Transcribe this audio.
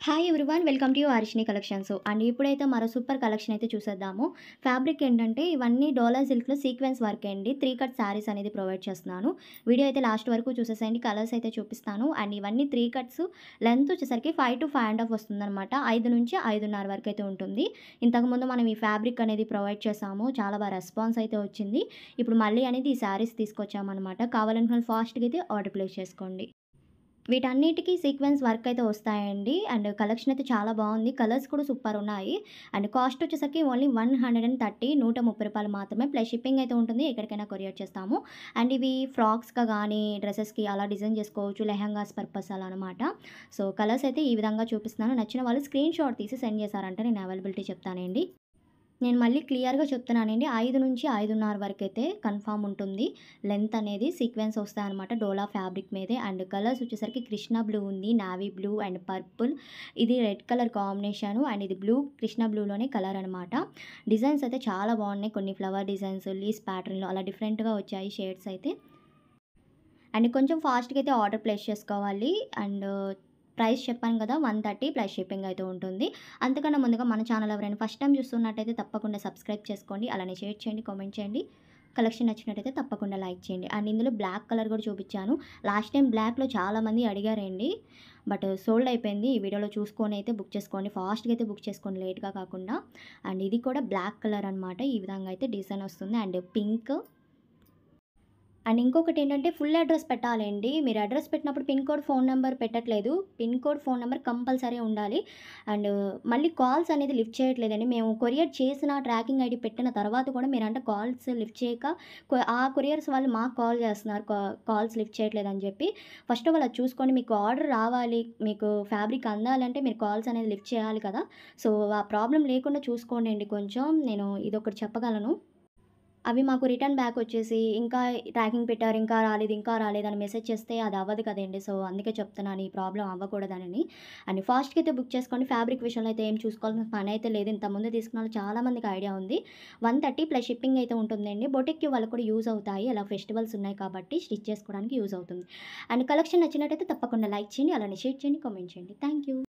Hi everyone welcome to Harshini collections and ఇప్పుడైతే మరో super collection అయితే చూసేద్దాము. ఫ్యాబ్రిక్ ఏంటంటే ఇవన్నీ డోలా సిల్క్లో సీక్వెన్స్ వర్క్ అండి. 3 కట్ శారీస్ అనేది ప్రొవైడ్ చేస్తున్నాను. వీడియో అయితే లాస్ట్ వరకు చూసేసేయండి. కలర్స్ అయితే చూపిస్తాను. అండ్ ఇవన్నీ 3 కట్స్ లెంత్ వచ్చేసరికి 5 to 5.5 వస్తుందన్నమాట. 5 నుంచి 5.5 వరకు అయితే ఉంటుంది. ఇంతకుముందు మనం ఈ ఫ్యాబ్రిక్ అనేది ప్రొవైడ్ చేసాము. చాలా బాగా రెస్పాన్స్ అయితే వచ్చింది. ఇప్పుడు మళ్ళీ అనేది ఈ శారీస్ తీసుకొచ్చామన్నమాట. కావాలనుకున్న ఫాస్ట్గా అయితే ఆర్డర్ ప్లేస్ చేసుకోండి. వీటన్నిటికి సీక్వెన్స్ వర్క్ అయితే వస్తాయండి. అండ్ కలెక్షన్ అయితే చాలా బాగుంది. కలర్స్ కూడా సూపర్ ఉన్నాయి. అండ్ కాస్ట్ వచ్చేసరికి ఓన్లీ 130 130 మాత్రమే. ప్లస్ షిప్పింగ్ అయితే ఉంటుంది. ఎక్కడికైనా కొరియర్ చేస్తాము. అండ్ ఇవి ఫ్రాక్స్గా కానీ డ్రెస్సెస్కి అలా డిజైన్ చేసుకోవచ్చు. లెహంగాస్ పర్పస్ అలా అనమాట. సో కలర్స్ అయితే ఈ విధంగా చూపిస్తున్నాను. నచ్చిన వాళ్ళు స్క్రీన్ షాట్ తీసి సెండ్ చేశారంటే నేను అవైలబిలిటీ చెప్తానండి. నేను మళ్ళీ క్లియర్‌గా చెప్తున్నానండి. 5 నుంచి 5.5 వరకైతే కన్ఫర్మ్ ఉంటుంది. లెంత్ అనేది సీక్వెన్స్ వస్తాయన్నమాట. డోలా ఫ్యాబ్రిక్ మీదే. అండ్ కలర్స్ వచ్చేసరికి కృష్ణ బ్లూ ఉంది, నావీ బ్లూ అండ్ పర్పుల్. ఇది రెడ్ కలర్ కాంబినేషను. అండ్ ఇది బ్లూ, కృష్ణ బ్లూలోనే కలర్ అనమాట. డిజైన్స్ అయితే చాలా బాగున్నాయి. కొన్ని ఫ్లవర్ డిజైన్స్, లీస్ ప్యాటర్న్‌లో అలా డిఫరెంట్‌గా వచ్చాయి షేడ్స్ అయితే. అండ్ కొంచెం ఫాస్ట్‌గా అయితే ఆర్డర్ ప్లేస్ చేసుకోవాలి. అండ్ ప్రైస్ చెప్పాను కదా! 130 ప్లస్ షిప్పింగ్ అయితే ఉంటుంది. అంతకన్నా ముందుగా మన ఛానల్ ఎవరైనా ఫస్ట్ టైమ్ చూస్తున్నట్టయితే తప్పకుండా సబ్స్క్రైబ్ చేసుకోండి. అలానే షేర్ చేయండి, కామెంట్ చేయండి. కలెక్షన్ నచ్చినట్టయితే తప్పకుండా లైక్ చేయండి. అండ్ ఇందులో బ్లాక్ కలర్ కూడా చూపించాను. లాస్ట్ టైం బ్లాక్‌లో చాలామంది అడిగారండి. బట్ సోల్డ్ అయిపోయింది. ఈ వీడియోలో చూసుకొని అయితే బుక్ చేసుకోండి. ఫాస్ట్‌గా అయితే బుక్ చేసుకోండి, లేట్‌గా కాకుండా. అండ్ ఇది కూడా బ్లాక్ కలర్ అనమాట. ఈ విధంగా అయితే డిజైన్ వస్తుంది. అండ్ పింక్ అండ్ ఇంకొకటేంటంటే ఫుల్ అడ్రస్ పెట్టాలండి. మీరు అడ్రస్ పెట్టినప్పుడు పిన్ కోడ్, ఫోన్ నంబర్ పెట్టట్లేదు. Pin code, phone number compulsory ఉండాలి. అండ్ మళ్ళీ కాల్స్ అనేది లిఫ్ట్ చేయట్లేదండి. మేము కొరియర్ చేసిన ట్రాకింగ్ ఐడీ పెట్టిన తర్వాత కూడా మీరంటే కాల్స్ లిఫ్ట్ చేయక ఆ కొరియర్స్ వాళ్ళు మాకు కాల్ చేస్తున్నారు. కాల్స్ లిఫ్ట్ చేయట్లేదని చెప్పి. ఫస్ట్ ఆఫ్ ఆల్ అది చూసుకోండి. మీకు ఆర్డర్ రావాలి, మీకు ఫ్యాబ్రిక్ అందాలంటే మీరు కాల్స్ అనేది లిఫ్ట్ చేయాలి కదా! సో, ఆ ప్రాబ్లమ్ లేకుండా చూసుకోండండి కొంచెం. నేను ఇదొకటి చెప్పగలను. అవి మాకు రిటర్న్ బ్యాక్ వచ్చేసి, ఇంకా ట్రాకింగ్ పెట్టారు, ఇంకా రాలేదని మెసేజ్ చేస్తే అది అవ్వదు కదండీ! సో, అందుకే చెప్తున్నాను ఈ ప్రాబ్లమ్ అవ్వకూడదనని. అండ్ ఫాస్ట్‌గా అయితే బుక్ చేసుకోండి. ఫ్యాబ్రిక్ విషయంలో అయితే ఏం చూసుకోవాల్సిన పనైతే లేదు. ఇంతకుముందు తీసుకున్న వాళ్ళు చాలా మందికి ఐడియా ఉంది. 130 ప్లస్ షిప్పింగ్ అయితే ఉంటుందండి. బొటిక్‌కి వాళ్ళకి కూడా యూజ్ అవుతాయి. అలా ఫెస్టివల్స్ ఉన్నాయి కాబట్టి స్టిచ్ చేసుకోవడానికి యూజ్ అవుతుంది. అండ్ కలెక్షన్ నచ్చినట్టయితే తప్పకుండా లైక్ చేయండి. అలానే షేర్ చేయండి, కామెంట్ చేయండి. Thank you.